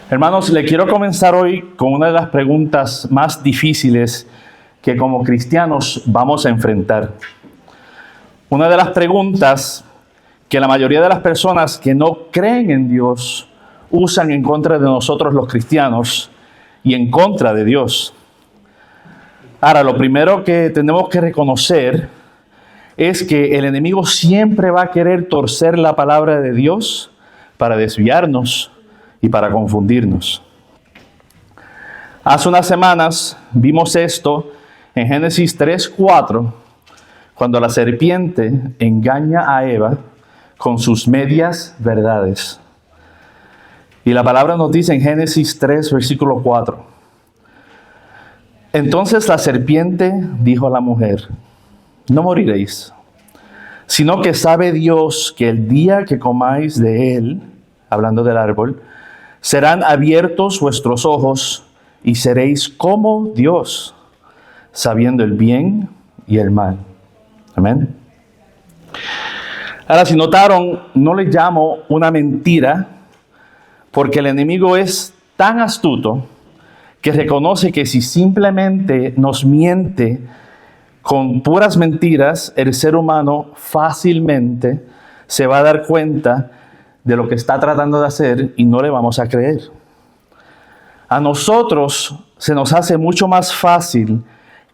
Hermanos, le quiero comenzar hoy con una de las preguntas más difíciles que como cristianos vamos a enfrentar. Una de las preguntas que la mayoría de las personas que no creen en Dios usan en contra de nosotros los cristianos y en contra de Dios. Ahora, lo primero que tenemos que reconocer es que el enemigo siempre va a querer torcer la palabra de Dios para desviarnos y para confundirnos. Hace unas semanas vimos esto en Génesis 3:4, cuando la serpiente engaña a Eva con sus medias verdades. Y la palabra nos dice en Génesis 3, versículo 4. Entonces la serpiente dijo a la mujer: no moriréis, sino que sabe Dios que el día que comáis de él, hablando del árbol, serán abiertos vuestros ojos y seréis como Dios, sabiendo el bien y el mal. Amén. Ahora, si notaron, no le llamo una mentira, porque el enemigo es tan astuto que reconoce que si simplemente nos miente con puras mentiras, el ser humano fácilmente se va a dar cuenta de lo que está tratando de hacer y no le vamos a creer. A nosotros se nos hace mucho más fácil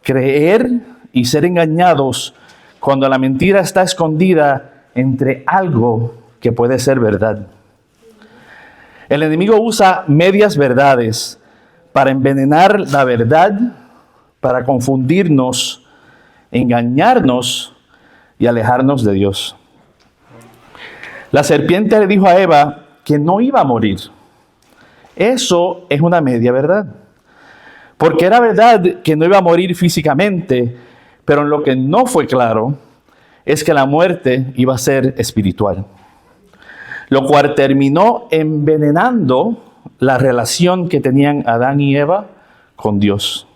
creer y ser engañados cuando la mentira está escondida entre algo que puede ser verdad. El enemigo usa medias verdades para envenenar la verdad, para confundirnos, engañarnos y alejarnos de Dios. La serpiente le dijo a Eva que no iba a morir. Eso es una media verdad. Porque era verdad que no iba a morir físicamente, pero en lo que no fue claro es que la muerte iba a ser espiritual. Lo cual terminó envenenando la relación que tenían Adán y Eva con Dios.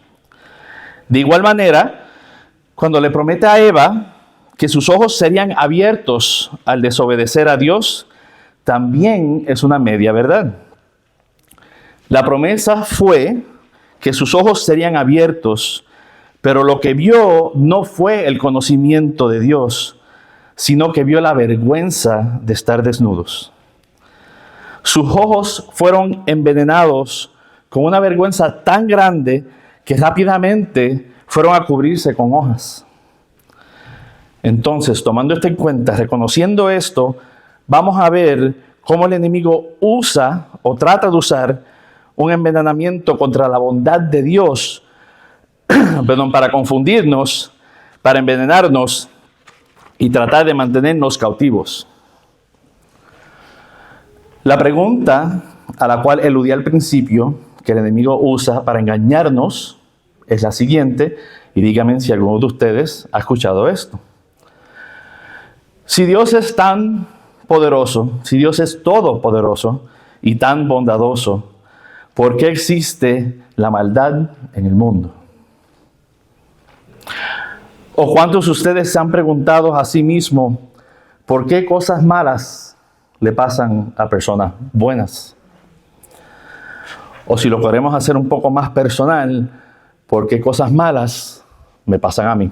De igual manera, cuando le promete a Eva que sus ojos serían abiertos al desobedecer a Dios, también es una media verdad. La promesa fue que sus ojos serían abiertos, pero lo que vio no fue el conocimiento de Dios, sino que vio la vergüenza de estar desnudos. Sus ojos fueron envenenados con una vergüenza tan grande que rápidamente fueron a cubrirse con hojas. Entonces, tomando esto en cuenta, reconociendo esto, vamos a ver cómo el enemigo usa o trata de usar un envenenamiento contra la bondad de Dios, para confundirnos, para envenenarnos y tratar de mantenernos cautivos. La pregunta a la cual eludí al principio, que el enemigo usa para engañarnos, es la siguiente, y díganme si alguno de ustedes ha escuchado esto. Si Dios es tan poderoso, si Dios es todopoderoso y tan bondadoso, ¿por qué existe la maldad en el mundo? ¿O cuántos de ustedes se han preguntado a sí mismos por qué cosas malas le pasan a personas buenas? O si lo queremos hacer un poco más personal, ¿por qué cosas malas me pasan a mí?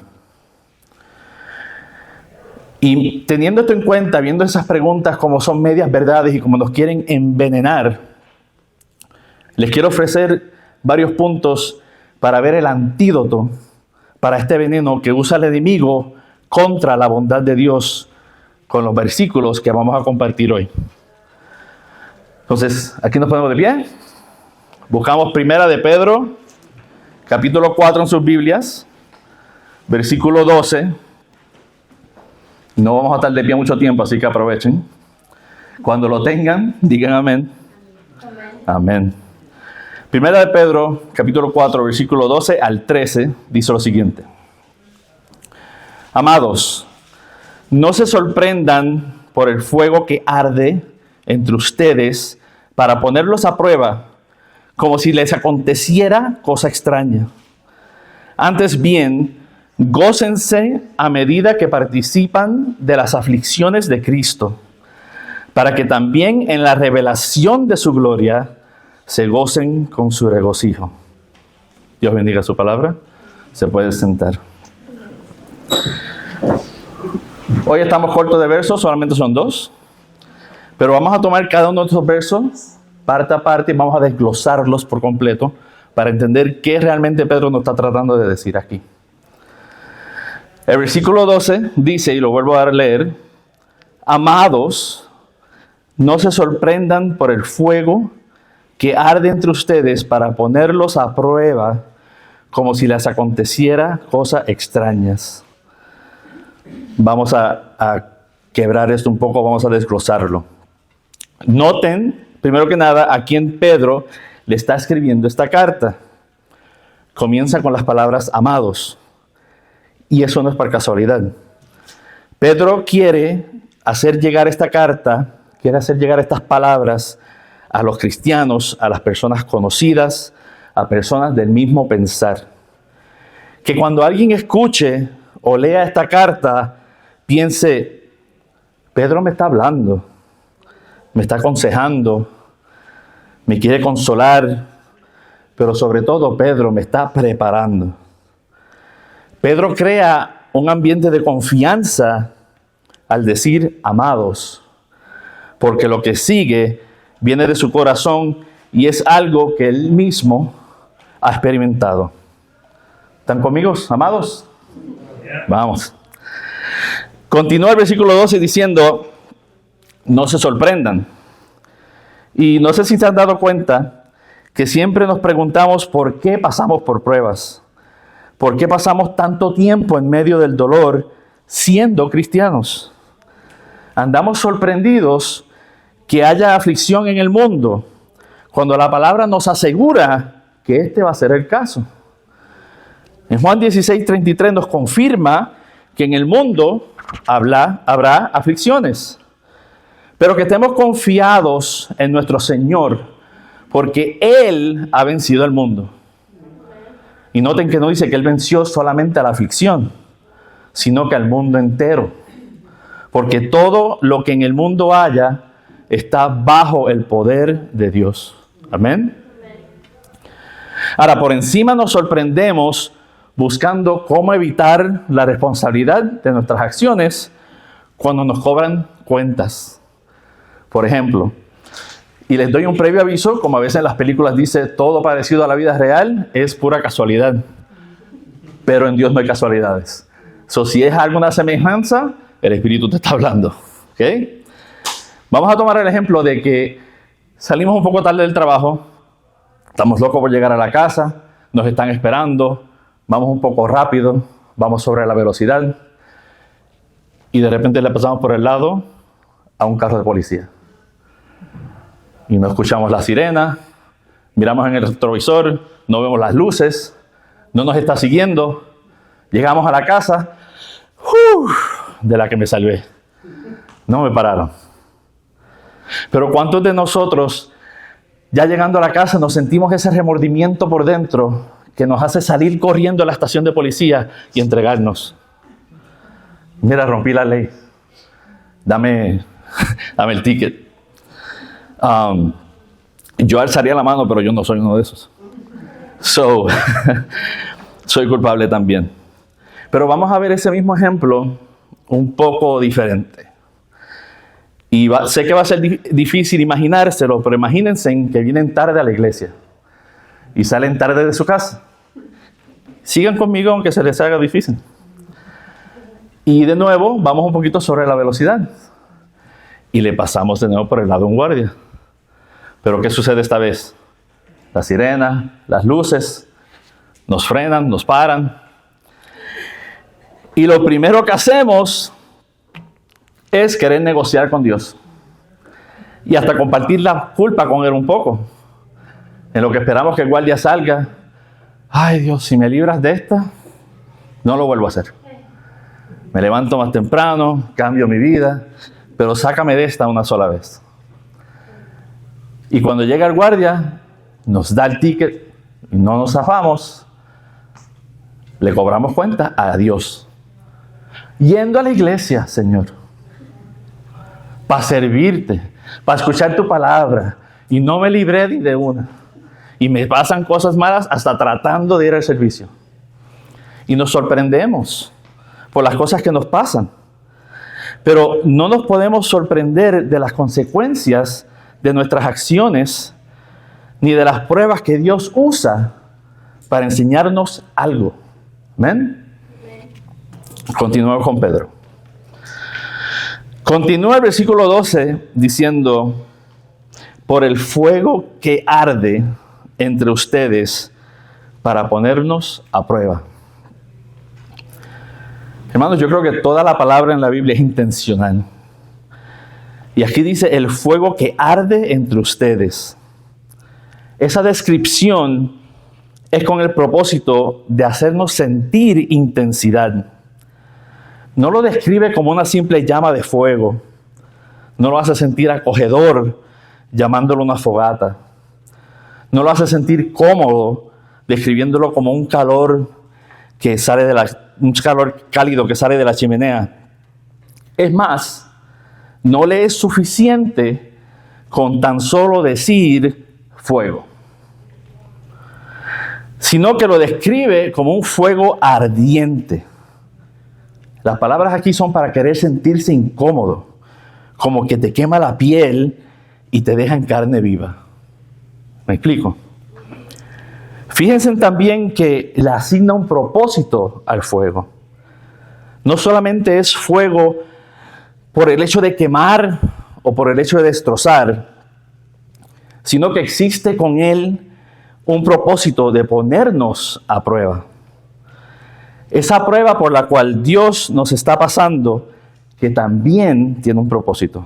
Y teniendo esto en cuenta, viendo esas preguntas como son medias verdades y como nos quieren envenenar, les quiero ofrecer varios puntos para ver el antídoto para este veneno que usa el enemigo contra la bondad de Dios con los versículos que vamos a compartir hoy. Entonces, aquí nos ponemos de pie. Buscamos Primera de Pedro, capítulo 4 en sus Biblias, versículo 12. No vamos a estar de pie mucho tiempo, así que aprovechen. Cuando lo tengan, digan amén. Amén. Amén. Primera de Pedro, capítulo 4, versículo 12 al 13, dice lo siguiente. Amados, no se sorprendan por el fuego que arde entre ustedes para ponerlos a prueba, como si les aconteciera cosa extraña. Antes bien, gócense a medida que participan de las aflicciones de Cristo, para que también en la revelación de su gloria se gocen con su regocijo. Dios bendiga su palabra. Se puede sentar. Hoy estamos cortos de versos, solamente son 2. Pero vamos a tomar cada uno de estos versos, parte a parte, y vamos a desglosarlos por completo para entender qué realmente Pedro nos está tratando de decir aquí. El versículo 12 dice, y lo vuelvo a leer: amados, no se sorprendan por el fuego que arde entre ustedes para ponerlos a prueba como si les aconteciera cosas extrañas. Vamos a quebrar esto un poco, vamos a desglosarlo. Noten, primero que nada, a quién Pedro le está escribiendo esta carta. Comienza con las palabras amados. Y eso no es por casualidad. Pedro quiere hacer llegar esta carta, quiere hacer llegar estas palabras a los cristianos, a las personas conocidas, a personas del mismo pensar. Que cuando alguien escuche o lea esta carta, piense: Pedro me está hablando, me está aconsejando, me quiere consolar, pero sobre todo Pedro me está preparando. Pedro crea un ambiente de confianza al decir amados, porque lo que sigue viene de su corazón y es algo que él mismo ha experimentado. ¿Están conmigo, amados? Vamos. Continúa el versículo 12 diciendo: no se sorprendan. Y no sé si se han dado cuenta que siempre nos preguntamos por qué pasamos por pruebas. ¿Por qué pasamos tanto tiempo en medio del dolor siendo cristianos? Andamos sorprendidos que haya aflicción en el mundo, cuando la palabra nos asegura que este va a ser el caso. En Juan 16:33 nos confirma que en el mundo habrá aflicciones, pero que estemos confiados en nuestro Señor, porque Él ha vencido al mundo. Y noten que no dice que Él venció solamente a la aflicción, sino que al mundo entero. Porque todo lo que en el mundo haya está bajo el poder de Dios. Amén. Ahora, por encima nos sorprendemos buscando cómo evitar la responsabilidad de nuestras acciones cuando nos cobran cuentas. Por ejemplo, y les doy un previo aviso, como a veces en las películas dice, todo parecido a la vida real es pura casualidad. Pero en Dios no hay casualidades. Si es alguna semejanza, el Espíritu te está hablando. ¿Okay? Vamos a tomar el ejemplo de que salimos un poco tarde del trabajo, estamos locos por llegar a la casa, nos están esperando, vamos un poco rápido, vamos sobre la velocidad y de repente le pasamos por el lado a un carro de policía. Y no escuchamos la sirena, miramos en el retrovisor, no vemos las luces, no nos está siguiendo. Llegamos a la casa, de la que me salvé. No me pararon. Pero ¿cuántos de nosotros, ya llegando a la casa, nos sentimos ese remordimiento por dentro que nos hace salir corriendo a la estación de policía y entregarnos? Mira, rompí la ley. Dame el ticket. Yo alzaría la mano, pero yo no soy uno de esos. Soy culpable también. Pero vamos a ver ese mismo ejemplo un poco diferente. Y sé que va a ser difícil imaginárselo, pero imagínense que vienen tarde a la iglesia y salen tarde de su casa. Sigan conmigo aunque se les haga difícil. Y de nuevo, vamos un poquito sobre la velocidad. Y le pasamos de nuevo por el lado de un guardia. Pero ¿qué sucede esta vez? La sirena, las luces, nos frenan, nos paran. Y lo primero que hacemos es querer negociar con Dios. Y hasta compartir la culpa con Él un poco. En lo que esperamos que el guardia salga. Ay Dios, si me libras de esta, no lo vuelvo a hacer. Me levanto más temprano, cambio mi vida, pero sácame de esta una sola vez. Y cuando llega el guardia, nos da el ticket y no nos zafamos, le cobramos cuenta a Dios. Yendo a la iglesia, Señor, para servirte, para escuchar tu palabra y no me libré ni de una. Y me pasan cosas malas hasta tratando de ir al servicio. Y nos sorprendemos por las cosas que nos pasan. Pero no nos podemos sorprender de las consecuencias de nuestras acciones ni de las pruebas que Dios usa para enseñarnos algo. ¿Amén? Continúo con Pedro. Continúa el versículo 12 diciendo: por el fuego que arde entre ustedes para ponernos a prueba. Hermanos, yo creo que toda la palabra en la Biblia es intencional. Y aquí dice el fuego que arde entre ustedes. Esa descripción es con el propósito de hacernos sentir intensidad. No lo describe como una simple llama de fuego. No lo hace sentir acogedor llamándolo una fogata. No lo hace sentir cómodo describiéndolo como un calor que sale un calor cálido que sale de la chimenea. Es más, no le es suficiente con tan solo decir fuego, sino que lo describe como un fuego ardiente. Las palabras aquí son para querer sentirse incómodo, como que te quema la piel y te deja en carne viva. ¿Me explico? Fíjense también que le asigna un propósito al fuego. No solamente es fuego por el hecho de quemar o por el hecho de destrozar, sino que existe con él un propósito de ponernos a prueba. Esa prueba por la cual Dios nos está pasando, que también tiene un propósito.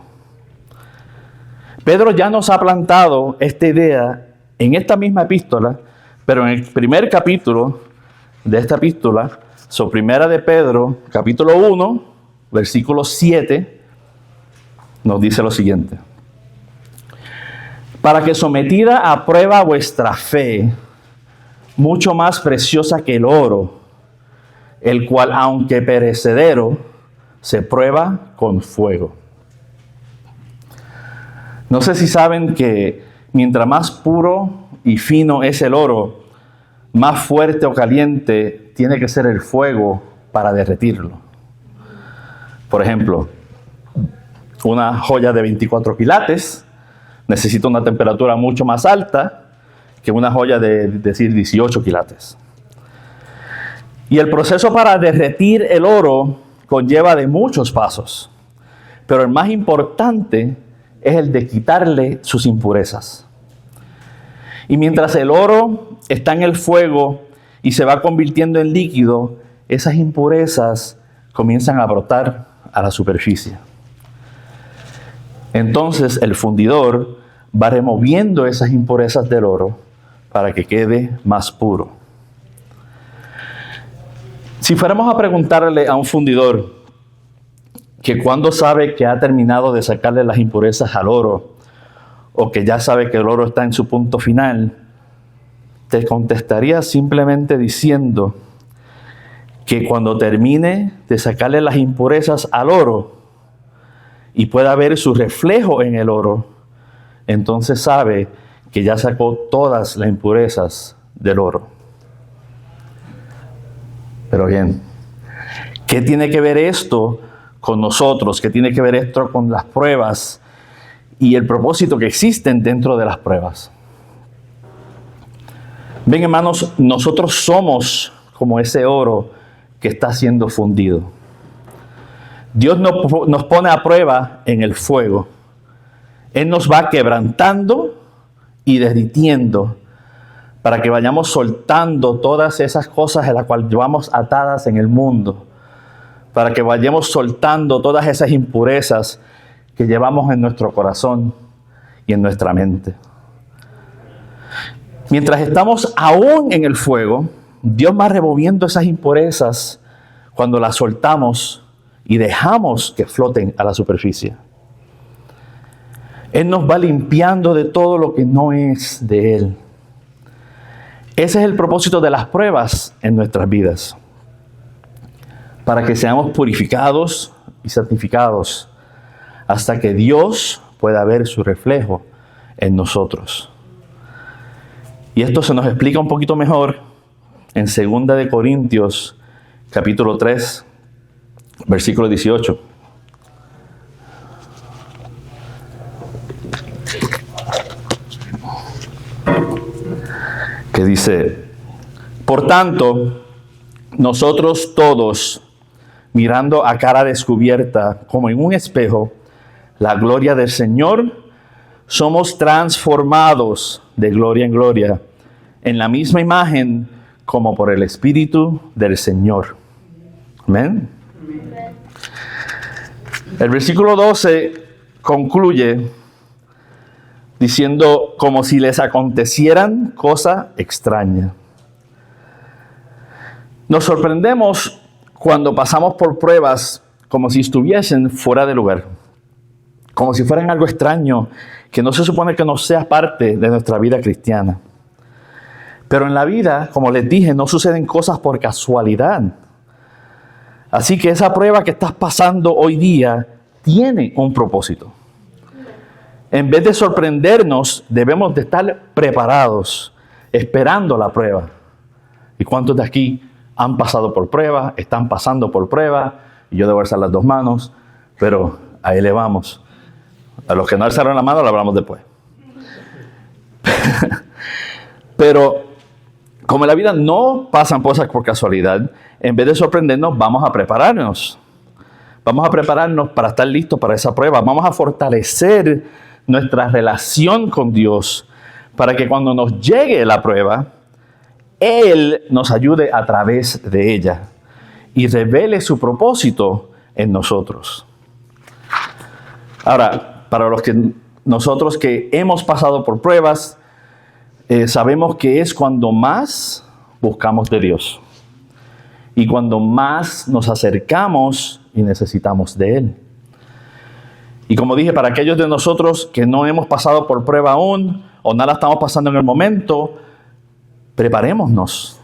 Pedro ya nos ha plantado esta idea en esta misma epístola, pero en el primer capítulo de esta epístola, primera de Pedro, capítulo 1, versículo 7, nos dice lo siguiente: para que sometida a prueba vuestra fe, mucho más preciosa que el oro, el cual, aunque perecedero, se prueba con fuego. No sé si saben que mientras más puro y fino es el oro, más fuerte o caliente tiene que ser el fuego para derretirlo. Por ejemplo, una joya de 24 quilates necesita una temperatura mucho más alta que una joya de, decir, 18 quilates. Y el proceso para derretir el oro conlleva de muchos pasos, pero el más importante es el de quitarle sus impurezas. Y mientras el oro está en el fuego y se va convirtiendo en líquido, esas impurezas comienzan a brotar a la superficie. Entonces el fundidor va removiendo esas impurezas del oro para que quede más puro. Si fuéramos a preguntarle a un fundidor que cuando sabe que ha terminado de sacarle las impurezas al oro, o que ya sabe que el oro está en su punto final, te contestaría simplemente diciendo que cuando termine de sacarle las impurezas al oro y pueda ver su reflejo en el oro, entonces sabe que ya sacó todas las impurezas del oro. Pero bien, ¿qué tiene que ver esto con nosotros? ¿Qué tiene que ver esto con las pruebas y el propósito que existen dentro de las pruebas? Ven, hermanos, nosotros somos como ese oro que está siendo fundido. Dios nos pone a prueba en el fuego. Él nos va quebrantando y derritiendo para que vayamos soltando todas esas cosas en las cuales llevamos atadas en el mundo, para que vayamos soltando todas esas impurezas que llevamos en nuestro corazón y en nuestra mente. Mientras estamos aún en el fuego, Dios va removiendo esas impurezas cuando las soltamos y dejamos que floten a la superficie. Él nos va limpiando de todo lo que no es de Él. Ese es el propósito de las pruebas en nuestras vidas, para que seamos purificados y santificados hasta que Dios pueda ver su reflejo en nosotros. Y esto se nos explica un poquito mejor en 2 de Corintios, capítulo 3, versículo 18. Que dice: por tanto, nosotros todos, mirando a cara descubierta, como en un espejo, la gloria del Señor, somos transformados de gloria en gloria, en la misma imagen como por el Espíritu del Señor. Amén. El versículo 12 concluye diciendo: como si les acontecieran cosa extraña. Nos sorprendemos cuando pasamos por pruebas como si estuviesen fuera de lugar, como si fueran algo extraño, que no se supone que no sea parte de nuestra vida cristiana. Pero en la vida, como les dije, no suceden cosas por casualidad. Así que esa prueba que estás pasando hoy día tiene un propósito. En vez de sorprendernos, debemos de estar preparados, esperando la prueba. ¿Y cuántos de aquí han pasado por prueba, están pasando por prueba? Y yo debo alzar las dos manos, pero ahí le vamos. A los que no alzaron la mano, lo hablamos después. Pero como en la vida no pasan cosas por casualidad, en vez de sorprendernos, vamos a prepararnos. Vamos a prepararnos para estar listos para esa prueba. Vamos a fortalecer nuestra relación con Dios para que cuando nos llegue la prueba, Él nos ayude a través de ella y revele su propósito en nosotros. Ahora, para nosotros que hemos pasado por pruebas, sabemos que es cuando más buscamos de Dios y cuando más nos acercamos y necesitamos de Él. Y como dije, para aquellos de nosotros que no hemos pasado por prueba aún o no la estamos pasando en el momento, preparémonos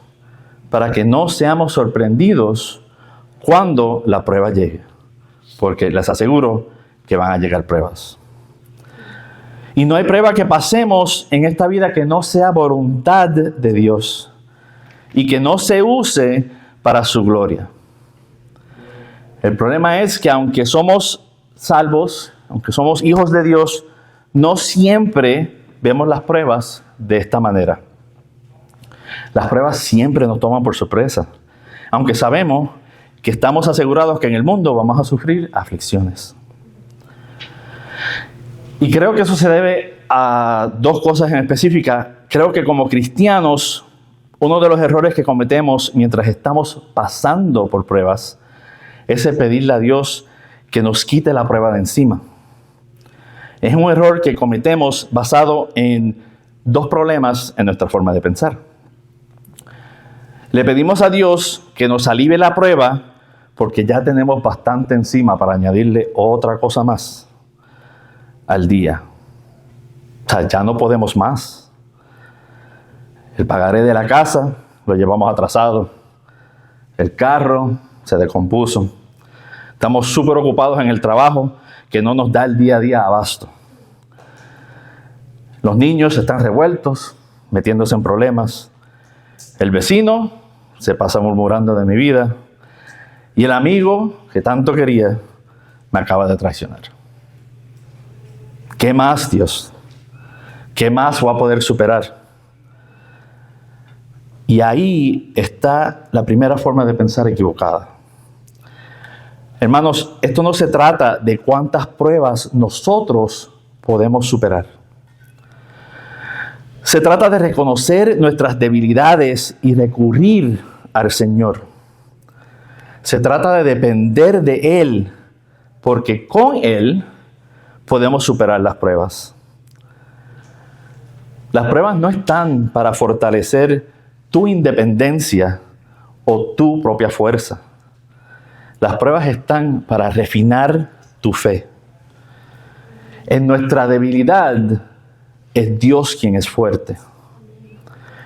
para que no seamos sorprendidos cuando la prueba llegue, porque les aseguro que van a llegar pruebas. Y no hay prueba que pasemos en esta vida que no sea voluntad de Dios y que no se use para su gloria. El problema es que aunque somos salvos, aunque somos hijos de Dios, no siempre vemos las pruebas de esta manera. Las pruebas siempre nos toman por sorpresa, aunque sabemos que estamos asegurados que en el mundo vamos a sufrir aflicciones. Y creo que eso se debe a dos cosas en específica. Creo que como cristianos, uno de los errores que cometemos mientras estamos pasando por pruebas es el pedirle a Dios que nos quite la prueba de encima. Es un error que cometemos basado en dos problemas en nuestra forma de pensar. Le pedimos a Dios que nos alivie la prueba porque ya tenemos bastante encima para añadirle otra cosa más al día. O sea, ya no podemos más. El pagaré de la casa lo llevamos atrasado. El carro se descompuso. Estamos súper ocupados en el trabajo que no nos da el día a día abasto. Los niños están revueltos, metiéndose en problemas. El vecino se pasa murmurando de mi vida. Y el amigo que tanto quería me acaba de traicionar. ¿Qué más, Dios? ¿Qué más voy a poder superar? Y ahí está la primera forma de pensar equivocada. Hermanos, esto no se trata de cuántas pruebas nosotros podemos superar. Se trata de reconocer nuestras debilidades y recurrir al Señor. Se trata de depender de Él, porque con Él podemos superar las pruebas. Las pruebas no están para fortalecer tu independencia o tu propia fuerza. Las pruebas están para refinar tu fe. En nuestra debilidad es Dios quien es fuerte.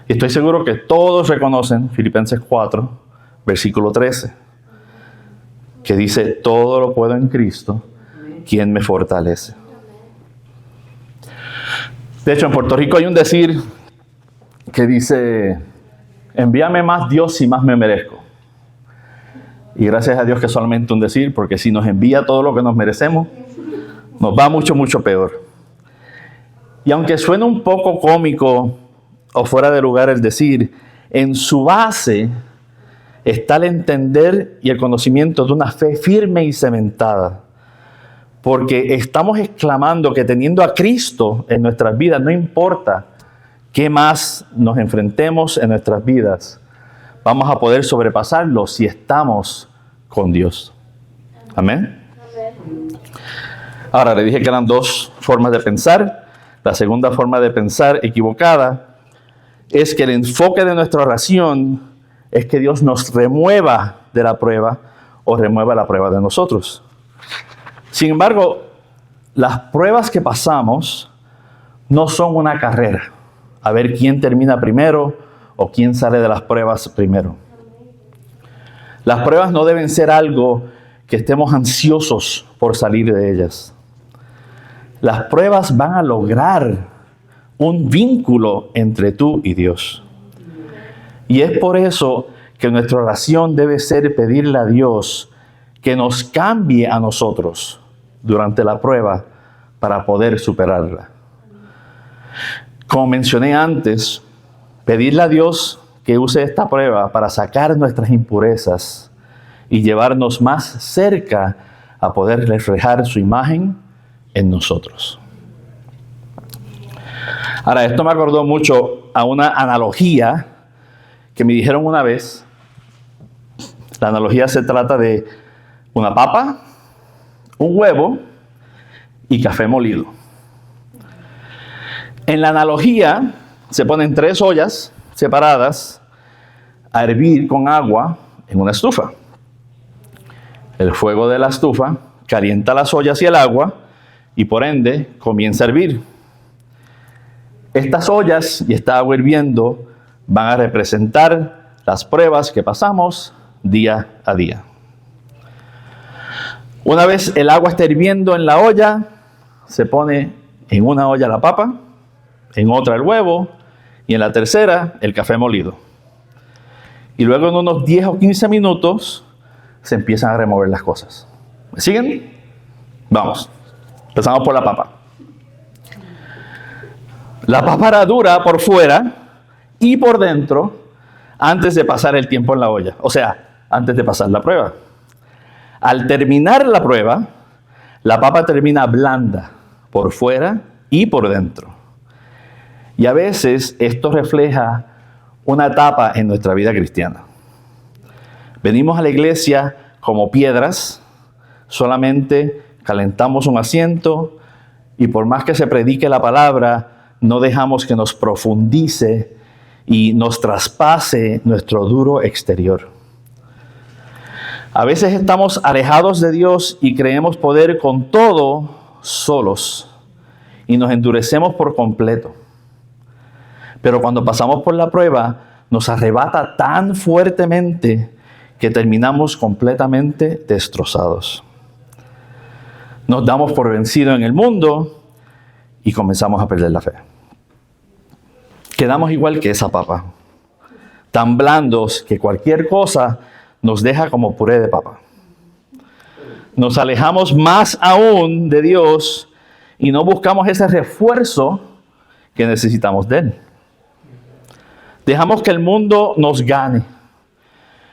Y estoy seguro que todos reconocen Filipenses 4, versículo 13, que dice: todo lo puedo en Cristo, quien me fortalece. De hecho, en Puerto Rico hay un decir que dice, envíame más Dios si más me merezco. Y gracias a Dios que es solamente un decir, porque si nos envía todo lo que nos merecemos, nos va mucho, mucho peor. Y aunque suene un poco cómico o fuera de lugar el decir, en su base está el entender y el conocimiento de una fe firme y cementada. Porque estamos exclamando que teniendo a Cristo en nuestras vidas, no importa qué más nos enfrentemos en nuestras vidas, vamos a poder sobrepasarlo si estamos con Dios. Amén. Ahora, le dije que eran dos formas de pensar. La segunda forma de pensar equivocada es que el enfoque de nuestra oración es que Dios nos remueva de la prueba o remueva la prueba de nosotros. Sin embargo, las pruebas que pasamos no son una carrera, a ver quién termina primero o quién sale de las pruebas primero. Las pruebas no deben ser algo que estemos ansiosos por salir de ellas. Las pruebas van a lograr un vínculo entre tú y Dios. Y es por eso que nuestra oración debe ser pedirle a Dios que nos cambie a nosotros durante la prueba para poder superarla. Como mencioné antes, pedirle a Dios que use esta prueba para sacar nuestras impurezas y llevarnos más cerca a poder reflejar su imagen en nosotros. Ahora, esto me acordó mucho a una analogía que me dijeron una vez. La analogía se trata de una papa, un huevo y café molido. En la analogía se ponen 3 ollas separadas a hervir con agua en una estufa. El fuego de la estufa calienta las ollas y el agua y por ende comienza a hervir. Estas ollas y esta agua hirviendo van a representar las pruebas que pasamos día a día. Una vez el agua está hirviendo en la olla, se pone en una olla la papa, en otra el huevo y en la tercera el café molido. Y luego en unos 10 o 15 minutos se empiezan a remover las cosas. ¿Me siguen? Vamos. Empezamos por la papa. La papa era dura por fuera y por dentro antes de pasar el tiempo en la olla. O sea, antes de pasar la prueba. Al terminar la prueba, la papa termina blanda por fuera y por dentro. Y a veces esto refleja una etapa en nuestra vida cristiana. Venimos a la iglesia como piedras, solamente calentamos un asiento y por más que se predique la palabra, no dejamos que nos profundice y nos traspase nuestro duro exterior. A veces estamos alejados de Dios y creemos poder con todo solos y nos endurecemos por completo. Pero cuando pasamos por la prueba, nos arrebata tan fuertemente que terminamos completamente destrozados. Nos damos por vencidos en el mundo y comenzamos a perder la fe. Quedamos igual que esa papa, tan blandos que cualquier cosa nos deja como puré de papa. Nos alejamos más aún de Dios y no buscamos ese refuerzo que necesitamos de Él. Dejamos que el mundo nos gane.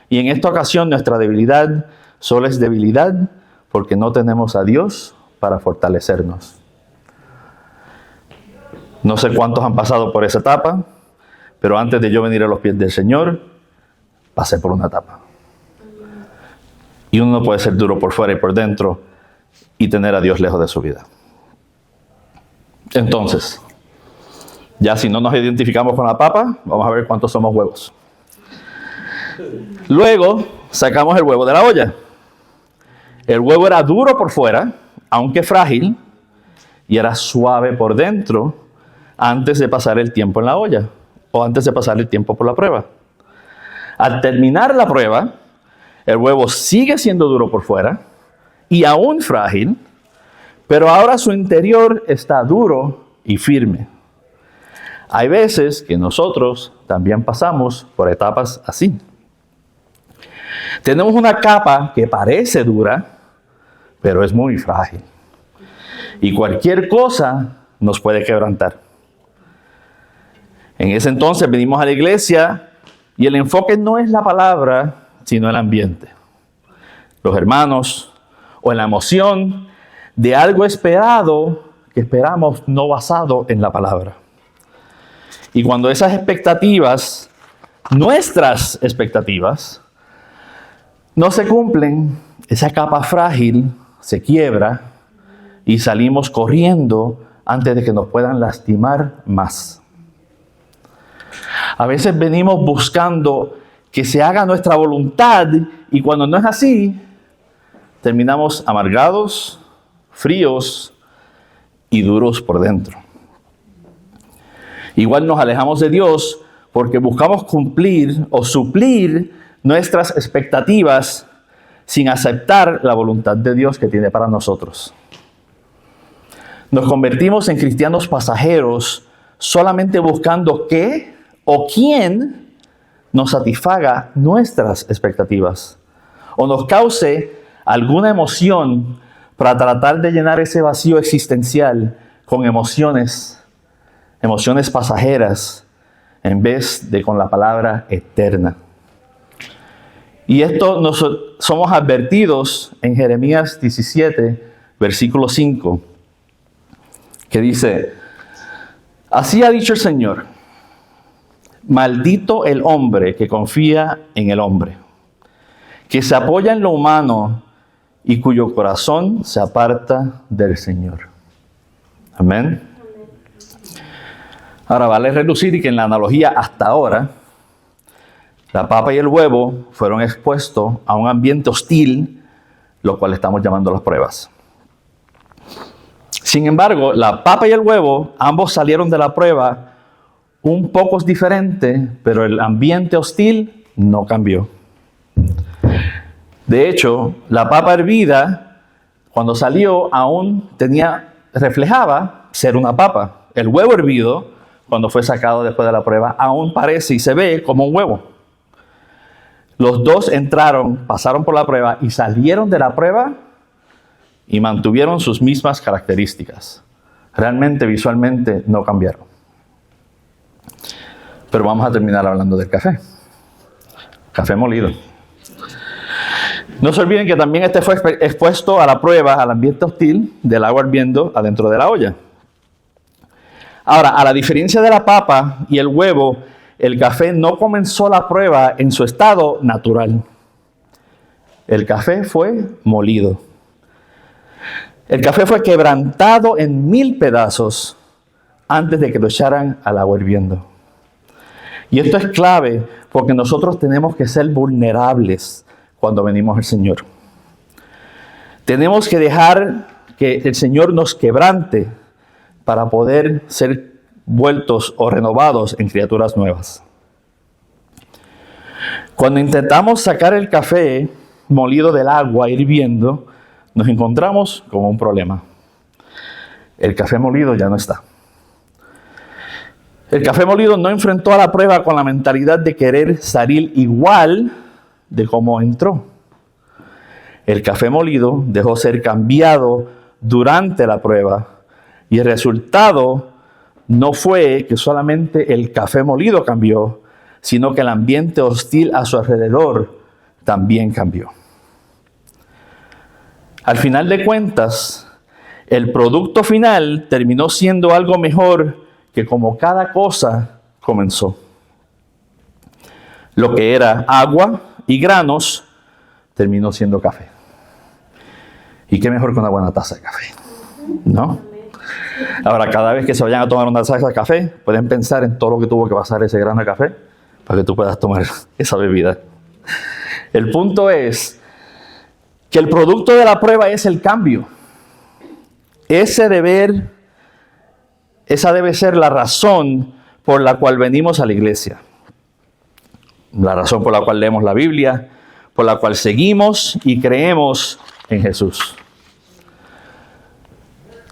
Y en esta ocasión nuestra debilidad solo es debilidad porque no tenemos a Dios para fortalecernos. No sé cuántos han pasado por esa etapa, pero antes de yo venir a los pies del Señor, pasé por una etapa. Y uno no puede ser duro por fuera y por dentro y tener a Dios lejos de su vida. Entonces, ya si no nos identificamos con la papa, vamos a ver cuántos somos huevos. Luego, sacamos el huevo de la olla. El huevo era duro por fuera, aunque frágil, y era suave por dentro antes de pasar el tiempo en la olla o antes de pasar el tiempo por la prueba. Al terminar la prueba, el huevo sigue siendo duro por fuera y aún frágil, pero ahora su interior está duro y firme. Hay veces que nosotros también pasamos por etapas así. Tenemos una capa que parece dura, pero es muy frágil. Y cualquier cosa nos puede quebrantar. En ese entonces venimos a la iglesia y el enfoque no es la palabra, sino el ambiente. Los hermanos o en la emoción de algo esperado que esperamos no basado en la palabra. Y cuando esas expectativas, nuestras expectativas, no se cumplen, esa capa frágil se quiebra y salimos corriendo antes de que nos puedan lastimar más. A veces venimos buscando que se haga nuestra voluntad y cuando no es así, terminamos amargados, fríos y duros por dentro. Igual nos alejamos de Dios porque buscamos cumplir o suplir nuestras expectativas sin aceptar la voluntad de Dios que tiene para nosotros. Nos convertimos en cristianos pasajeros solamente buscando qué o quién nos satisfaga nuestras expectativas o nos cause alguna emoción para tratar de llenar ese vacío existencial con emociones pasajeras en vez de con la palabra eterna. Y esto somos advertidos en Jeremías 17, versículo 5, que dice: así ha dicho el Señor, maldito el hombre que confía en el hombre, que se apoya en lo humano y cuyo corazón se aparta del Señor. Amén. Ahora vale relucir que en la analogía hasta ahora, la papa y el huevo fueron expuestos a un ambiente hostil, lo cual estamos llamando las pruebas. Sin embargo, la papa y el huevo, ambos salieron de la prueba un poco diferente, pero el ambiente hostil no cambió. De hecho, la papa hervida, cuando salió, aún reflejaba ser una papa. El huevo hervido, cuando fue sacado después de la prueba, aún parece y se ve como un huevo. Los dos pasaron por la prueba y salieron de la prueba y mantuvieron sus mismas características. Realmente, visualmente, no cambiaron. Pero vamos a terminar hablando del café. Café molido. No se olviden que también este fue expuesto a la prueba, al ambiente hostil del agua hirviendo adentro de la olla. Ahora, a la diferencia de la papa y el huevo, el café no comenzó la prueba en su estado natural. El café fue molido. El café fue quebrantado en 1000 pedazos antes de que lo echaran al agua hirviendo. Y esto es clave porque nosotros tenemos que ser vulnerables cuando venimos al Señor. Tenemos que dejar que el Señor nos quebrante para poder ser vueltos o renovados en criaturas nuevas. Cuando intentamos sacar el café molido del agua hirviendo, nos encontramos con un problema. El café molido ya no está. El café molido no enfrentó a la prueba con la mentalidad de querer salir igual de como entró. El café molido dejó ser cambiado durante la prueba y el resultado no fue que solamente el café molido cambió, sino que el ambiente hostil a su alrededor también cambió. Al final de cuentas, el producto final terminó siendo algo mejor que como cada cosa comenzó. Lo que era agua y granos terminó siendo café. ¿Y qué mejor que una buena taza de café? ¿No? Ahora, cada vez que se vayan a tomar una taza de café, pueden pensar en todo lo que tuvo que pasar ese grano de café para que tú puedas tomar esa bebida. El punto es que el producto de la prueba es el cambio. Esa debe ser la razón por la cual venimos a la iglesia. La razón por la cual leemos la Biblia, por la cual seguimos y creemos en Jesús.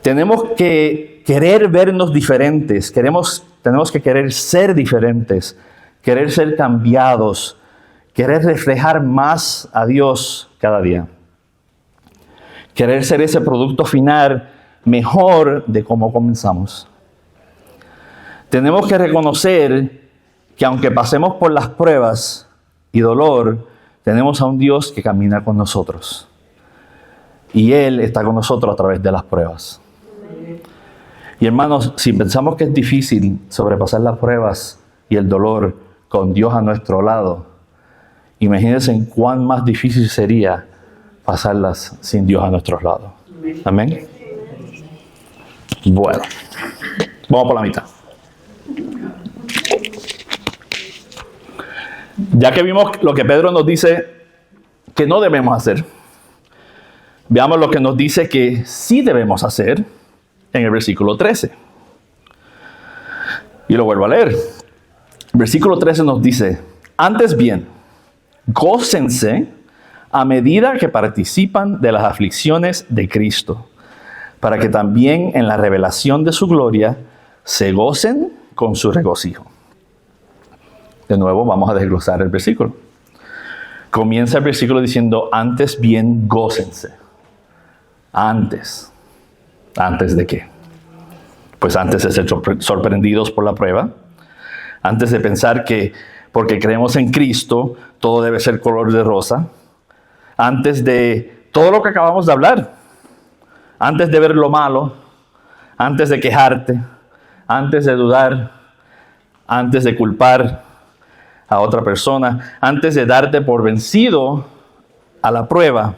Tenemos que querer vernos diferentes, tenemos que querer ser diferentes, querer ser cambiados, querer reflejar más a Dios cada día. Querer ser ese producto final mejor de cómo comenzamos. Tenemos que reconocer que aunque pasemos por las pruebas y dolor, tenemos a un Dios que camina con nosotros. Y Él está con nosotros a través de las pruebas. Y hermanos, si pensamos que es difícil sobrepasar las pruebas y el dolor con Dios a nuestro lado, imagínense en cuán más difícil sería pasarlas sin Dios a nuestros lados. Amén. Bueno, vamos por la mitad. Ya que vimos lo que Pedro nos dice que no debemos hacer, veamos lo que nos dice que sí debemos hacer en el versículo 13. Y lo vuelvo a leer. El versículo 13 nos dice: antes bien, gócense a medida que participan de las aflicciones de Cristo, para que también en la revelación de su gloria se gocen con su regocijo. De nuevo vamos a desglosar el versículo. Comienza el versículo diciendo: antes bien, gócense. Antes. ¿Antes de qué? Pues antes de ser sorprendidos por la prueba. Antes de pensar que porque creemos en Cristo, todo debe ser color de rosa. Antes de todo lo que acabamos de hablar. Antes de ver lo malo. Antes de quejarte. Antes de dudar. Antes de culpar a otra persona. Antes de darte por vencido a la prueba.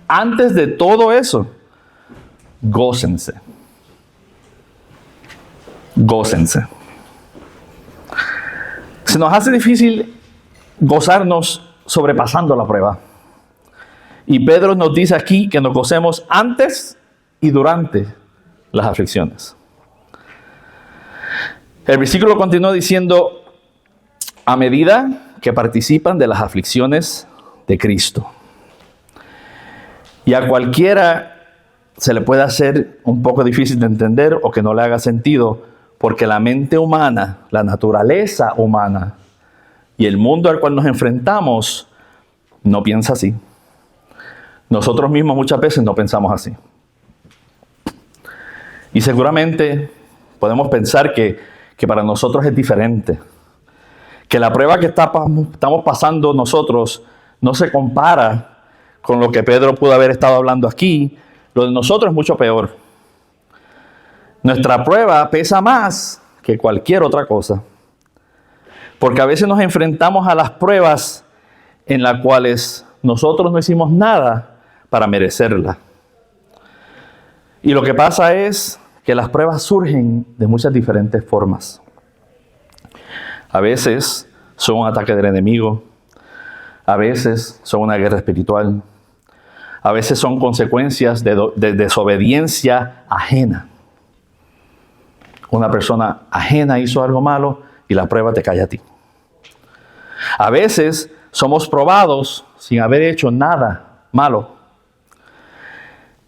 Antes de todo eso, gócense. Gócense. Se nos hace difícil gozarnos sobrepasando la prueba. Y Pedro nos dice aquí que nos gocemos antes y durante las aflicciones. El versículo continúa diciendo: a medida que participan de las aflicciones de Cristo. Y a cualquiera se le puede hacer un poco difícil de entender o que no le haga sentido, porque la mente humana, la naturaleza humana y el mundo al cual nos enfrentamos no piensa así. Nosotros mismos muchas veces no pensamos así. Y seguramente podemos pensar que para nosotros es diferente. Que la prueba que estamos pasando nosotros no se compara con lo que Pedro pudo haber estado hablando aquí. Lo de nosotros es mucho peor. Nuestra prueba pesa más que cualquier otra cosa. Porque a veces nos enfrentamos a las pruebas en las cuales nosotros no hicimos nada para merecerla. Y lo que pasa es que las pruebas surgen de muchas diferentes formas. A veces son un ataque del enemigo. A veces son una guerra espiritual. A veces son consecuencias de desobediencia ajena. Una persona ajena hizo algo malo y la prueba te cae a ti. A veces somos probados sin haber hecho nada malo.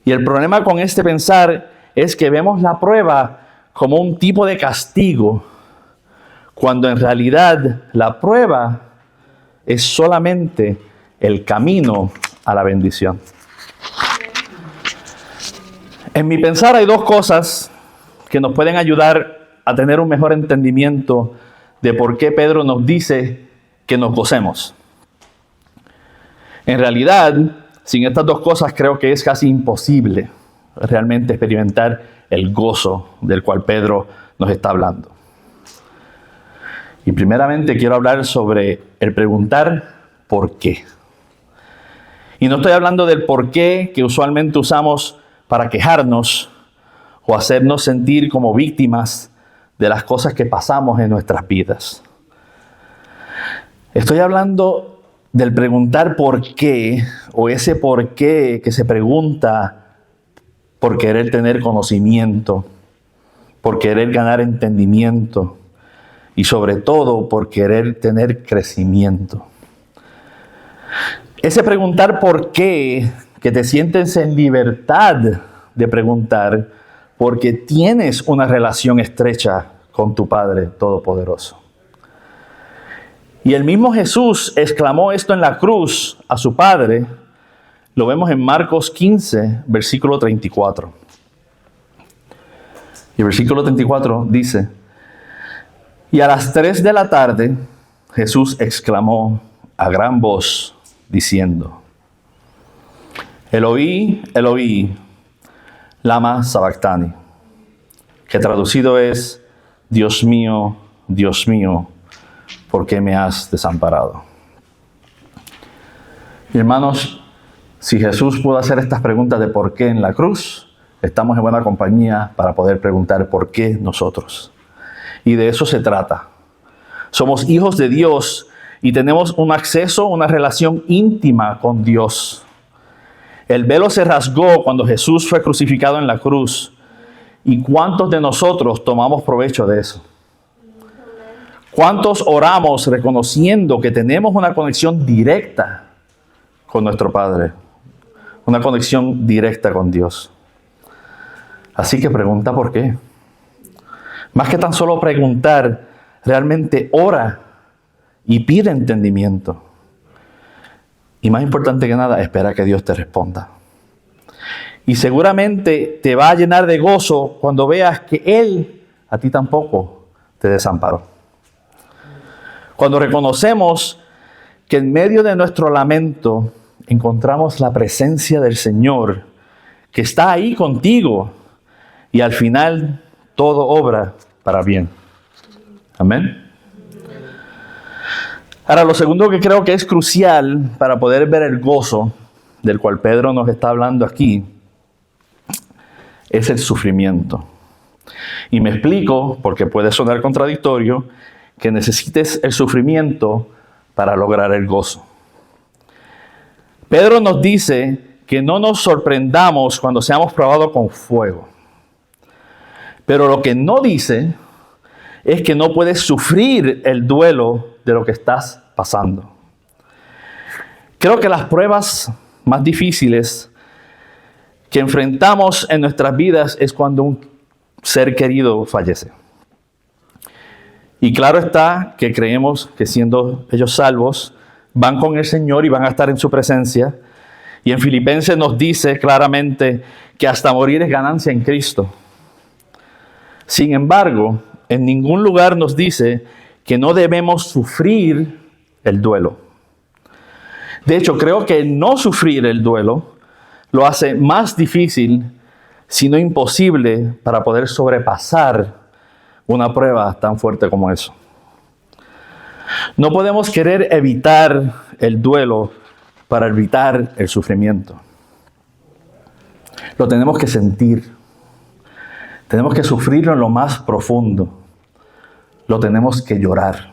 Y el problema con este pensar es que vemos la prueba como un tipo de castigo, cuando en realidad la prueba es solamente el camino a la bendición. En mi pensar hay dos cosas que nos pueden ayudar a tener un mejor entendimiento de por qué Pedro nos dice que nos gocemos. En realidad, sin estas dos cosas creo que es casi imposible realmente experimentar el gozo del cual Pedro nos está hablando. Y primeramente quiero hablar sobre el preguntar ¿por qué? Y no estoy hablando del por qué que usualmente usamos para quejarnos o hacernos sentir como víctimas de las cosas que pasamos en nuestras vidas. Estoy hablando del preguntar por qué, o ese por qué que se pregunta por querer tener conocimiento, por querer ganar entendimiento y sobre todo por querer tener crecimiento. Ese preguntar por qué, que te sientes en libertad de preguntar, porque tienes una relación estrecha con tu Padre Todopoderoso. Y el mismo Jesús exclamó esto en la cruz a su Padre. Lo vemos en Marcos 15, versículo 34. Y el versículo 34 dice: y a las 3 de la tarde, Jesús exclamó a gran voz, diciendo: Eloí, Eloí, lama sabactani, que traducido es: Dios mío, ¿por qué me has desamparado? Y hermanos, si Jesús pudo hacer estas preguntas de por qué en la cruz, estamos en buena compañía para poder preguntar por qué nosotros. Y de eso se trata. Somos hijos de Dios y tenemos un acceso, una relación íntima con Dios. El velo se rasgó cuando Jesús fue crucificado en la cruz. ¿Y cuántos de nosotros tomamos provecho de eso? ¿Cuántos oramos reconociendo que tenemos una conexión directa con nuestro Padre? Una conexión directa con Dios. Así que pregunta por qué. Más que tan solo preguntar, realmente ora y pide entendimiento. Y más importante que nada, espera que Dios te responda. Y seguramente te va a llenar de gozo cuando veas que Él a ti tampoco te desamparó. Cuando reconocemos que en medio de nuestro lamento encontramos la presencia del Señor, que está ahí contigo, y al final todo obra para bien. Amén. Ahora, lo segundo que creo que es crucial para poder ver el gozo del cual Pedro nos está hablando aquí es el sufrimiento. Y me explico, porque puede sonar contradictorio, que necesites el sufrimiento para lograr el gozo. Pedro nos dice que no nos sorprendamos cuando seamos probados con fuego. Pero lo que no dice es que no puedes sufrir el duelo de lo que estás pasando. Creo que las pruebas más difíciles que enfrentamos en nuestras vidas es cuando un ser querido fallece. Y claro está que creemos que siendo ellos salvos, van con el Señor y van a estar en su presencia. Y en Filipenses nos dice claramente que hasta morir es ganancia en Cristo. Sin embargo, en ningún lugar nos dice que no debemos sufrir el duelo. De hecho, creo que no sufrir el duelo lo hace más difícil, si no imposible, para poder sobrepasar una prueba tan fuerte como eso. No podemos querer evitar el duelo para evitar el sufrimiento. Lo tenemos que sentir. Tenemos que sufrirlo en lo más profundo. Lo tenemos que llorar.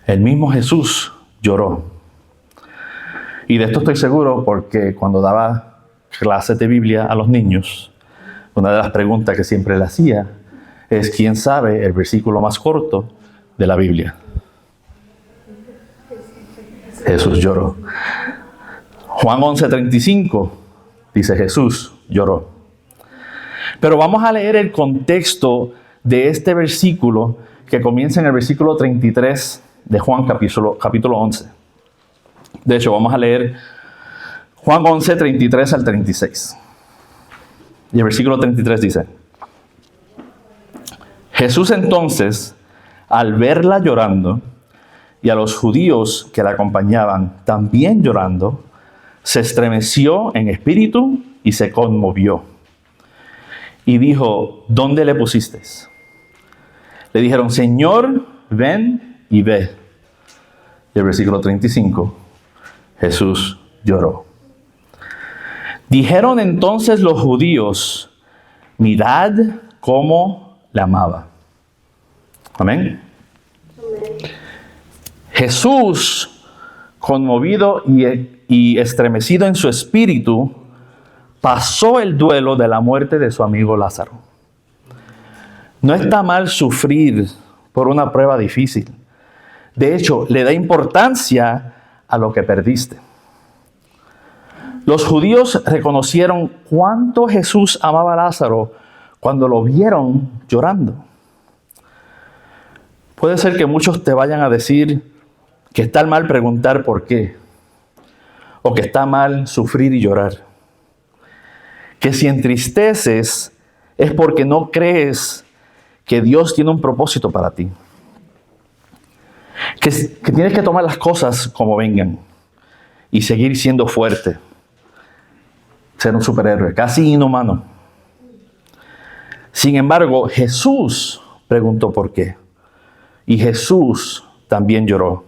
El mismo Jesús lloró. Y de esto estoy seguro porque cuando daba clases de Biblia a los niños, una de las preguntas que siempre le hacía es: ¿quién sabe el versículo más corto de la Biblia? Jesús lloró. Juan 11:35 dice: Jesús lloró. Pero vamos a leer el contexto de este versículo que comienza en el versículo 33 de Juan capítulo 11. De hecho, vamos a leer Juan 11, 33 al 36. Y el versículo 33 dice: Jesús entonces, al verla llorando, y a los judíos que la acompañaban también llorando, se estremeció en espíritu y se conmovió. Y dijo: ¿dónde le pusisteis? Le dijeron: Señor, ven y ve. Y el versículo 35, Jesús lloró. Dijeron entonces los judíos: mirad cómo la amaba. Amén. Jesús, conmovido y estremecido en su espíritu, pasó el duelo de la muerte de su amigo Lázaro. No está mal sufrir por una prueba difícil. De hecho, le da importancia a lo que perdiste. Los judíos reconocieron cuánto Jesús amaba a Lázaro cuando lo vieron llorando. Puede ser que muchos te vayan a decir que está mal preguntar por qué, o que está mal sufrir y llorar. Que si entristeces es porque no crees que Dios tiene un propósito para ti. Que tienes que tomar las cosas como vengan y seguir siendo fuerte. Ser un superhéroe, casi inhumano. Sin embargo, Jesús preguntó por qué. Y Jesús también lloró.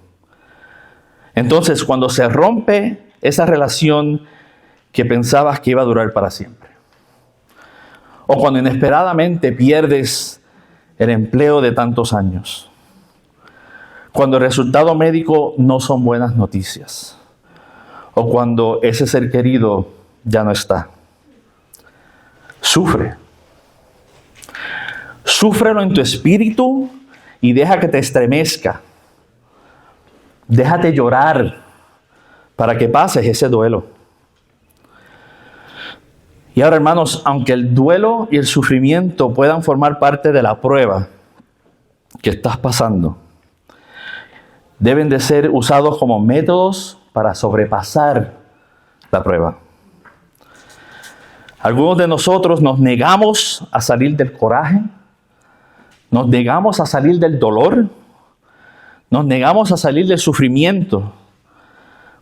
Entonces, cuando se rompe esa relación que pensabas que iba a durar para siempre, o cuando inesperadamente pierdes el empleo de tantos años, cuando el resultado médico no son buenas noticias, o cuando ese ser querido ya no está, sufre. Súfrelo en tu espíritu y deja que te estremezca. Déjate llorar para que pases ese duelo. Y ahora, hermanos, aunque el duelo y el sufrimiento puedan formar parte de la prueba que estás pasando, deben de ser usados como métodos para sobrepasar la prueba. Algunos de nosotros nos negamos a salir del coraje, nos negamos a salir del dolor, nos negamos a salir del sufrimiento,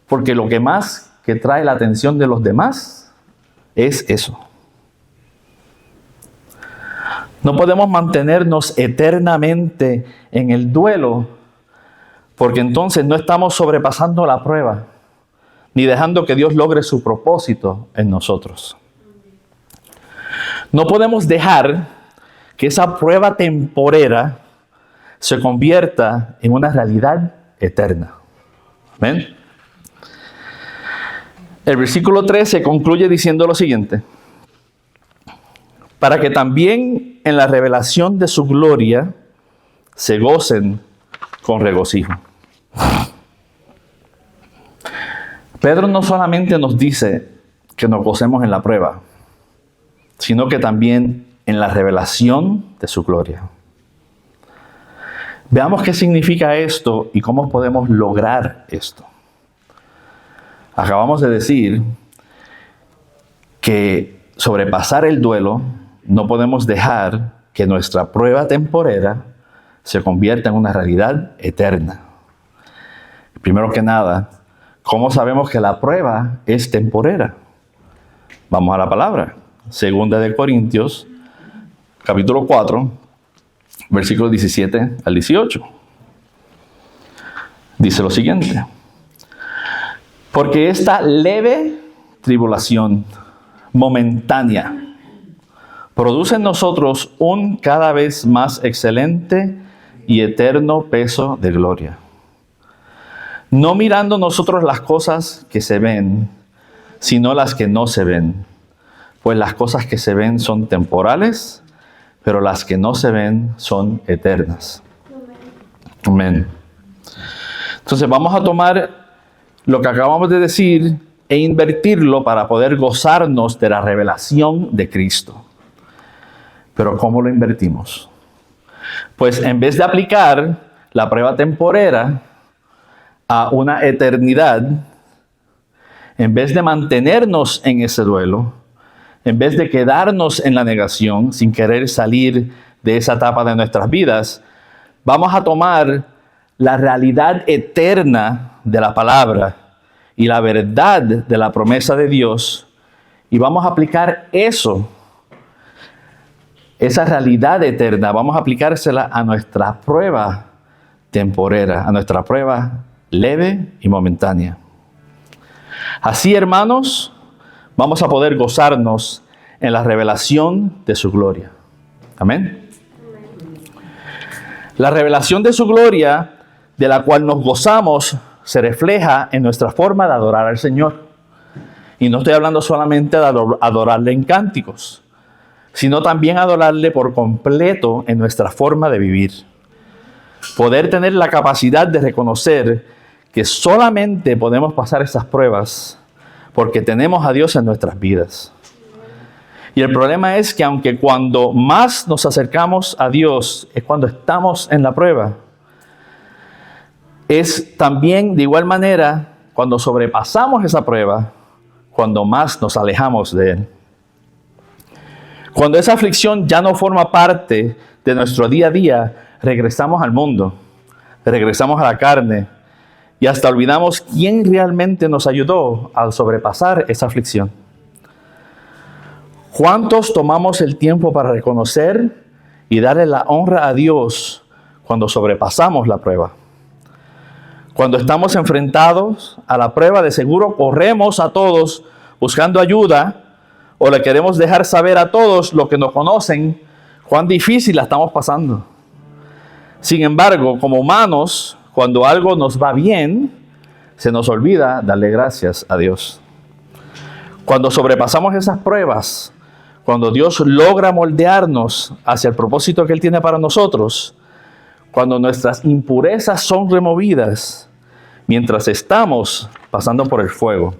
porque lo que más que trae la atención de los demás es eso. No podemos mantenernos eternamente en el duelo, porque entonces no estamos sobrepasando la prueba, ni dejando que Dios logre su propósito en nosotros. No podemos dejar que esa prueba temporera se convierta en una realidad eterna. ¿Amén? El versículo 13 concluye diciendo lo siguiente: para que también en la revelación de su gloria se gocen con regocijo. Pedro no solamente nos dice que nos gocemos en la prueba, sino que también en la revelación de su gloria. Veamos qué significa esto y cómo podemos lograr esto. Acabamos de decir que sobrepasar el duelo no podemos dejar que nuestra prueba temporera se convierta en una realidad eterna. Primero que nada, ¿cómo sabemos que la prueba es temporera? Vamos a la palabra. Segunda de Corintios, capítulo 4, versículos 17 al 18. Dice lo siguiente: porque esta leve tribulación momentánea produce en nosotros un cada vez más excelente y eterno peso de gloria. No mirando nosotros las cosas que se ven, sino las que no se ven. Pues las cosas que se ven son temporales, pero las que no se ven son eternas. Amén. Entonces vamos a tomar lo que acabamos de decir e invertirlo para poder gozarnos de la revelación de Cristo. Pero ¿cómo lo invertimos? Pues en vez de aplicar la prueba temporera a una eternidad, en vez de mantenernos en ese duelo, en vez de quedarnos en la negación sin querer salir de esa etapa de nuestras vidas, vamos a tomar la realidad eterna de la palabra y la verdad de la promesa de Dios y vamos a aplicar eso, esa realidad eterna, vamos a aplicársela a nuestra prueba temporera, a nuestra prueba leve y momentánea. Así, hermanos, vamos a poder gozarnos en la revelación de su gloria. Amén. La revelación de su gloria, de la cual nos gozamos, se refleja en nuestra forma de adorar al Señor. Y no estoy hablando solamente de adorarle en cánticos, sino también adorarle por completo en nuestra forma de vivir. Poder tener la capacidad de reconocer que solamente podemos pasar esas pruebas porque tenemos a Dios en nuestras vidas. Y el problema es que aunque cuando más nos acercamos a Dios es cuando estamos en la prueba, es también de igual manera cuando sobrepasamos esa prueba, cuando más nos alejamos de Él. Cuando esa aflicción ya no forma parte de nuestro día a día, regresamos al mundo, regresamos a la carne y hasta olvidamos quién realmente nos ayudó a sobrepasar esa aflicción. ¿Cuántos tomamos el tiempo para reconocer y darle la honra a Dios cuando sobrepasamos la prueba? Cuando estamos enfrentados a la prueba, de seguro corremos a todos buscando ayuda o le queremos dejar saber a todos los que nos conocen cuán difícil la estamos pasando. Sin embargo, como humanos, cuando algo nos va bien, se nos olvida darle gracias a Dios. Cuando sobrepasamos esas pruebas, cuando Dios logra moldearnos hacia el propósito que Él tiene para nosotros, cuando nuestras impurezas son removidas, mientras estamos pasando por el fuego,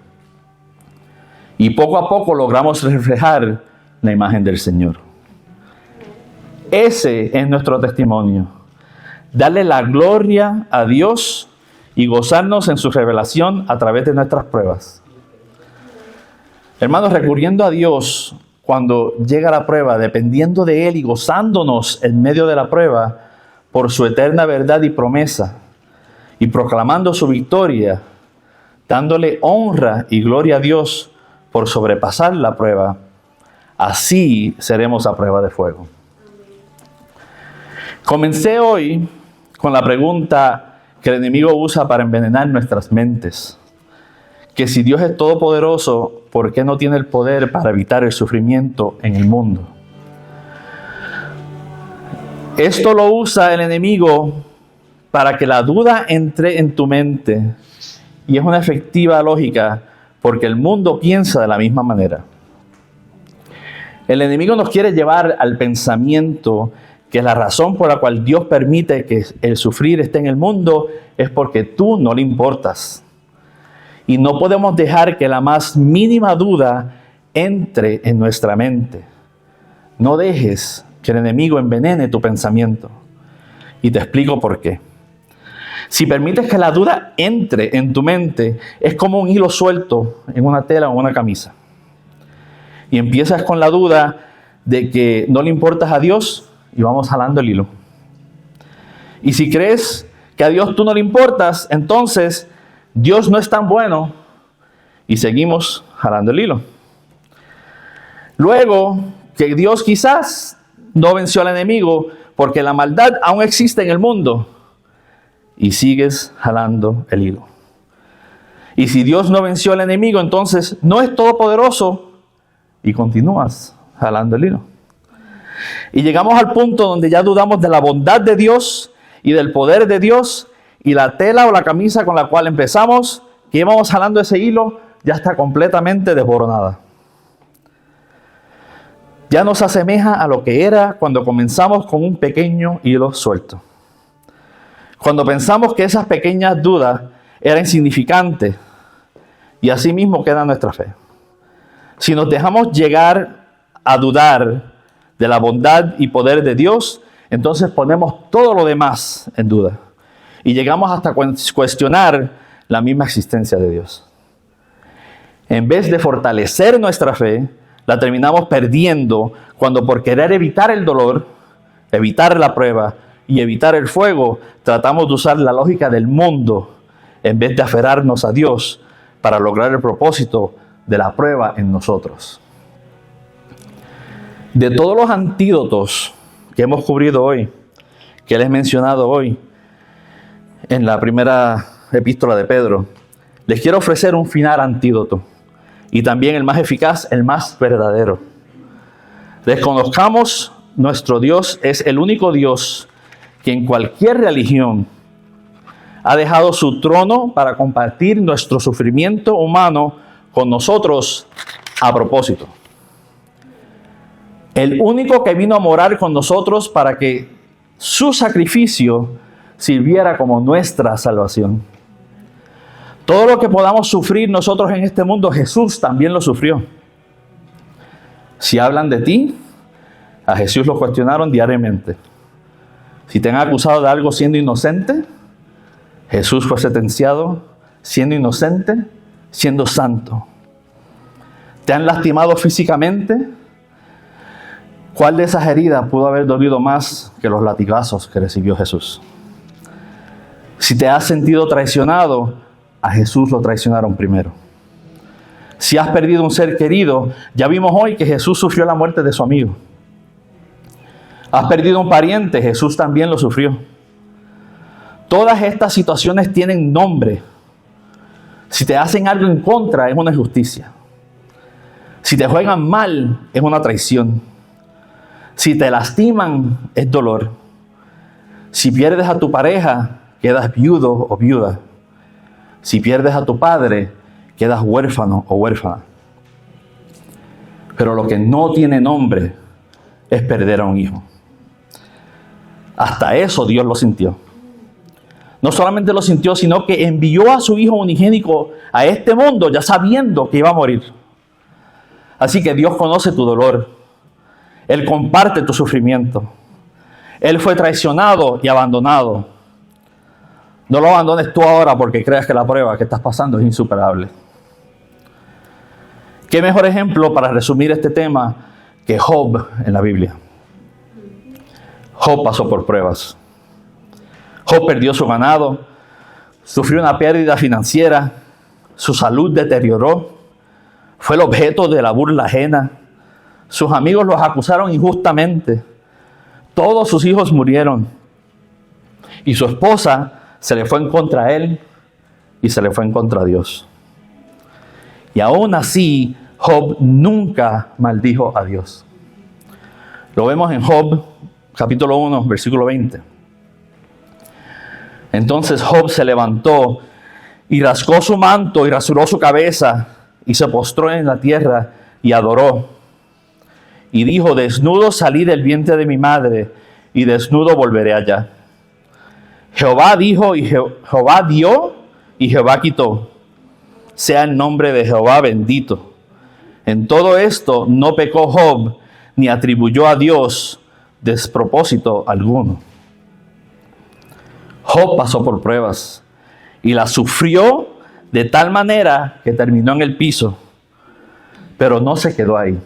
y poco a poco logramos reflejar la imagen del Señor. Ese es nuestro testimonio. Darle la gloria a Dios y gozarnos en su revelación a través de nuestras pruebas. Hermanos, recurriendo a Dios cuando llega la prueba, dependiendo de Él y gozándonos en medio de la prueba por su eterna verdad y promesa, y proclamando su victoria, dándole honra y gloria a Dios por sobrepasar la prueba, así seremos a prueba de fuego. Comencé hoy con la pregunta que el enemigo usa para envenenar nuestras mentes. Que si Dios es todopoderoso, ¿por qué no tiene el poder para evitar el sufrimiento en el mundo? Esto lo usa el enemigo para que la duda entre en tu mente. Y es una efectiva lógica porque el mundo piensa de la misma manera. El enemigo nos quiere llevar al pensamiento que la razón por la cual Dios permite que el sufrir esté en el mundo es porque tú no le importas. Y no podemos dejar que la más mínima duda entre en nuestra mente. No dejes que el enemigo envenene tu pensamiento. Y te explico por qué. Si permites que la duda entre en tu mente, es como un hilo suelto en una tela o en una camisa. Y empiezas con la duda de que no le importas a Dios y vamos jalando el hilo. Y si crees que a Dios tú no le importas, entonces Dios no es tan bueno y seguimos jalando el hilo. Luego, que Dios quizás no venció al enemigo porque la maldad aún existe en el mundo y sigues jalando el hilo. Y si Dios no venció al enemigo, entonces no es todopoderoso y continúas jalando el hilo. Y llegamos al punto donde ya dudamos de la bondad de Dios y del poder de Dios, y la tela o la camisa con la cual empezamos, que íbamos jalando ese hilo, ya está completamente desboronada. Ya nos asemeja a lo que era cuando comenzamos con un pequeño hilo suelto. Cuando pensamos que esas pequeñas dudas eran insignificantes, y así mismo queda nuestra fe. Si nos dejamos llegar a dudar de la bondad y poder de Dios, entonces ponemos todo lo demás en duda. Y llegamos hasta cuestionar la misma existencia de Dios. En vez de fortalecer nuestra fe, la terminamos perdiendo cuando por querer evitar el dolor, evitar la prueba y evitar el fuego, tratamos de usar la lógica del mundo en vez de aferrarnos a Dios para lograr el propósito de la prueba en nosotros. De todos los antídotos que hemos cubrido hoy, que les he mencionado hoy en la primera epístola de Pedro, les quiero ofrecer un final antídoto y también el más eficaz, el más verdadero. Reconozcamos nuestro Dios es el único Dios que en cualquier religión ha dejado su trono para compartir nuestro sufrimiento humano con nosotros a propósito. El único que vino a morar con nosotros para que su sacrificio sirviera como nuestra salvación. Todo lo que podamos sufrir nosotros en este mundo, Jesús también lo sufrió. Si hablan de ti, a Jesús lo cuestionaron diariamente. Si te han acusado de algo siendo inocente, Jesús fue sentenciado siendo inocente, siendo santo. ¿Te han lastimado físicamente? ¿Cuál de esas heridas pudo haber dolido más que los latigazos que recibió Jesús? Si te has sentido traicionado, a Jesús lo traicionaron primero. Si has perdido un ser querido, ya vimos hoy que Jesús sufrió la muerte de su amigo. Has perdido un pariente, Jesús también lo sufrió. Todas estas situaciones tienen nombre. Si te hacen algo en contra, es una injusticia. Si te juegan mal, es una traición. Si te lastiman, es dolor. Si pierdes a tu pareja, quedas viudo o viuda. Si pierdes a tu padre, quedas huérfano o huérfana. Pero lo que no tiene nombre es perder a un hijo. Hasta eso Dios lo sintió. No solamente lo sintió, sino que envió a su Hijo unigénito a este mundo ya sabiendo que iba a morir. Así que Dios conoce tu dolor. Él comparte tu sufrimiento. Él fue traicionado y abandonado. No lo abandones tú ahora porque creas que la prueba que estás pasando es insuperable. ¿Qué mejor ejemplo para resumir este tema que Job en la Biblia? Job pasó por pruebas. Job perdió su ganado, sufrió una pérdida financiera, su salud deterioró, fue el objeto de la burla ajena, sus amigos los acusaron injustamente, todos sus hijos murieron y su esposa se le fue en contra a él y se le fue en contra a Dios. Y aún así, Job nunca maldijo a Dios. Lo vemos en Job, capítulo 1, versículo 20. Entonces Job se levantó y rascó su manto y rasuró su cabeza y se postró en la tierra y adoró. Y dijo: desnudo salí del vientre de mi madre y desnudo volveré allá. Jehová dijo y Jehová dio y Jehová quitó. Sea el nombre de Jehová bendito. En todo esto no pecó Job ni atribuyó a Dios despropósito alguno. Job pasó por pruebas y las sufrió de tal manera que terminó en el piso, pero no se quedó ahí.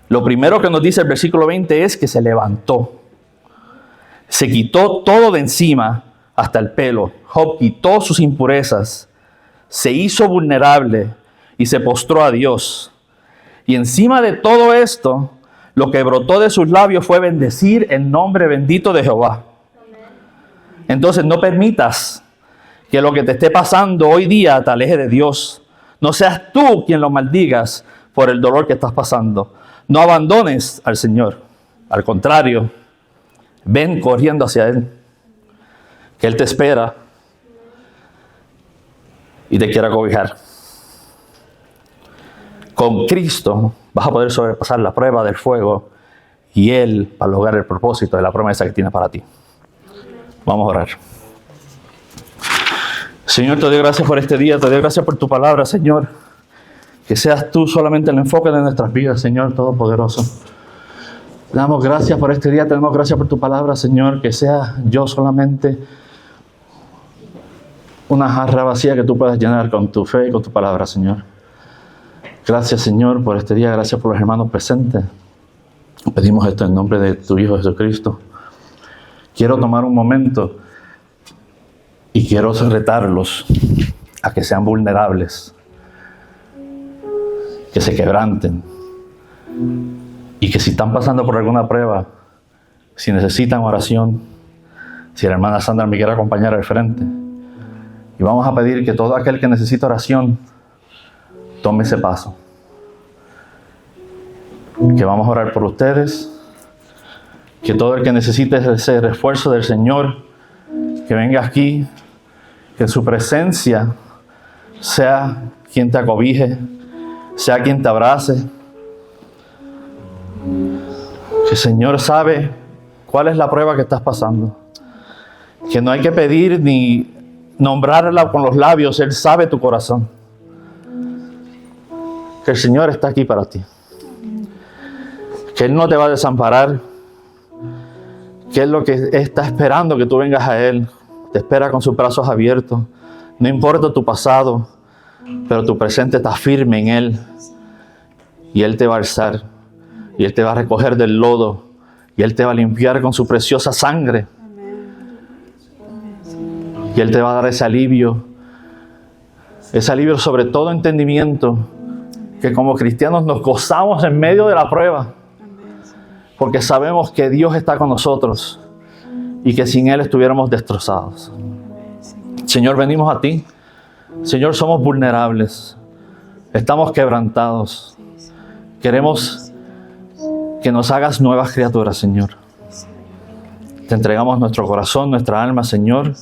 Lo primero que nos dice el versículo 20 es que se levantó. Se quitó todo de encima hasta el pelo. Job quitó sus impurezas, se hizo vulnerable y se postró a Dios. Y encima de todo esto, lo que brotó de sus labios fue bendecir el nombre bendito de Jehová. Entonces no permitas que lo que te esté pasando hoy día te aleje de Dios. No seas tú quien lo maldigas por el dolor que estás pasando. No abandones al Señor. Al contrario, ven corriendo hacia Él. Que Él te espera y te quiera cobijar. Con Cristo vas a poder sobrepasar la prueba del fuego y Él va a lograr el propósito de la promesa que tiene para ti. Vamos a orar. Señor, te doy gracias por este día, te doy gracias por tu palabra, Señor. Que seas tú solamente el enfoque de nuestras vidas, Señor Todopoderoso. Te damos gracias por este día, te damos gracias por tu palabra, Señor. Que sea yo solamente una jarra vacía que tú puedas llenar con tu fe y con tu palabra, Señor. Gracias, Señor, por este día, gracias por los hermanos presentes. Pedimos esto en nombre de tu Hijo Jesucristo. Quiero tomar un momento y quiero retarlos a que sean vulnerables, que se quebranten y que si están pasando por alguna prueba, si necesitan oración, si la hermana Sandra me quiere acompañar al frente, y vamos a pedir que todo aquel que necesita oración tome ese paso, que vamos a orar por ustedes, que todo el que necesite ese refuerzo del Señor, que venga aquí, que en su presencia sea quien te acobije, sea quien te abrace. Que el Señor sabe cuál es la prueba que estás pasando. Que no hay que pedir ni nombrarla con los labios, Él sabe tu corazón. Que el Señor está aquí para ti. Que Él no te va a desamparar. Que es lo que está esperando que tú vengas a Él. Te espera con sus brazos abiertos. No importa tu pasado, pero tu presente está firme en Él. Y Él te va a alzar. Y Él te va a recoger del lodo. Y Él te va a limpiar con su preciosa sangre. Y Él te va a dar ese alivio sobre todo entendimiento, que como cristianos nos gozamos en medio de la prueba, porque sabemos que Dios está con nosotros y que sin Él estuviéramos destrozados. Señor, venimos a ti. Señor, somos vulnerables, estamos quebrantados. Queremos que nos hagas nuevas criaturas, Señor. Te entregamos nuestro corazón, nuestra alma, Señor.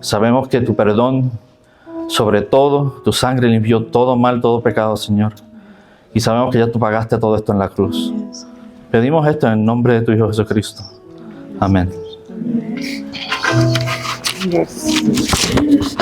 Sabemos que tu perdón, sobre todo, tu sangre limpió todo mal, todo pecado, Señor. Y sabemos que ya tú pagaste todo esto en la cruz. Pedimos esto en el nombre de tu Hijo Jesucristo. Amén. Yes.